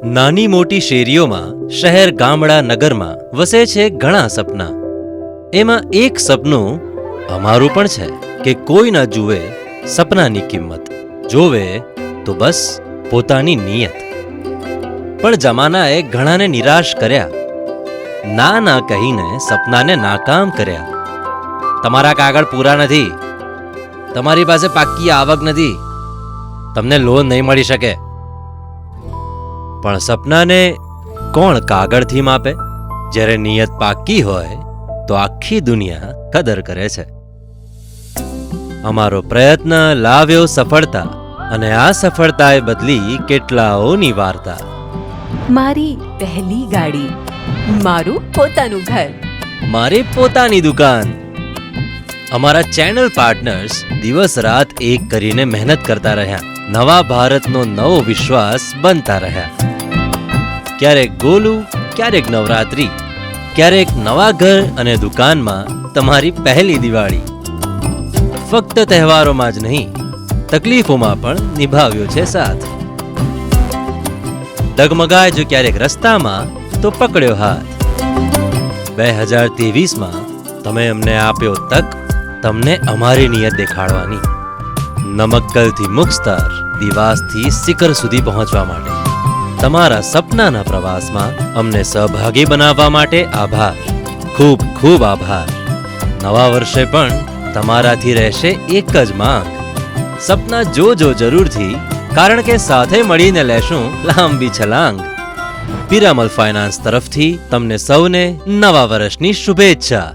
નાની મોટી શેરીઓમાં, શહેર ગામડા નગરમાં વસે છે ઘણા સપના. એમાં એક સપનું અમારું પણ છે કે કોઈ ના જુએ સપનાની કિંમત, જોવે તો બસ પોતાની નિયત. પણ જમાનાએ ઘણાને નિરાશ કર્યા, ના ના કહીને સપનાને નાકામ કર્યા. તમારા કાગળ પૂરા નથી, તમારી પાસે પાક્કી આવક નથી, તમને લોન નહીં મળી શકે. પણ સપનાને કોણ કાગળથી માપે? જ્યારે નિયત પાક્કી હોય તો આખી દુનિયા કદર કરે છે. અમારો પ્રયત્ન લાવ્યો સફળતા, અને આ સફળતાએ બદલી કેટલાઓની વાર્તા. મારી પહેલી ગાડી, મારું પોતાનું ઘર, મારી પોતાની દુકાન. અમારા ચેનલ પાર્ટનર્સ દિવસ રાત એક કરીને મહેનત કરતા રહ્યા, નવા ભારતનો નવો વિશ્વાસ બનતા રહ્યા. ક્યારેક ગોલું, ક્યારેક નવરાત્રી, ક્યારેક નવા ઘર અને દુકાનમાં તમારી પહેલી દિવાળી. ફક્ત તહેવારોમાં જ નહીં, તકલીફોમાં પણ નિભાવ્યો છે સાથ. ડગમગાય જો ક્યારેક રસ્તામાં તો પકડ્યો હાથ. 2023માં તમે અમને આપ્યો તક, તમને અમારી નિયત દેખાડવાની. નમક્કલથી મુક્તર, દિવાસથી શિખર સુધી પહોંચવા માટે, તમારા સપનાના પ્રવાસમાં અમને સહભાગી બનાવવા માટે આભાર, ખૂબ ખૂબ આભાર. નવા વર્ષે પણ તમારાથી રહેશે એક જ માંગ, સપના જોજો જરૂરથી, કારણ કે સાથે મળીને લેશું લાંબી છલાંગ. પીરામલ ફાઇનાન્સ તરફથી તમને સૌને નવા વર્ષની શુભેચ્છા.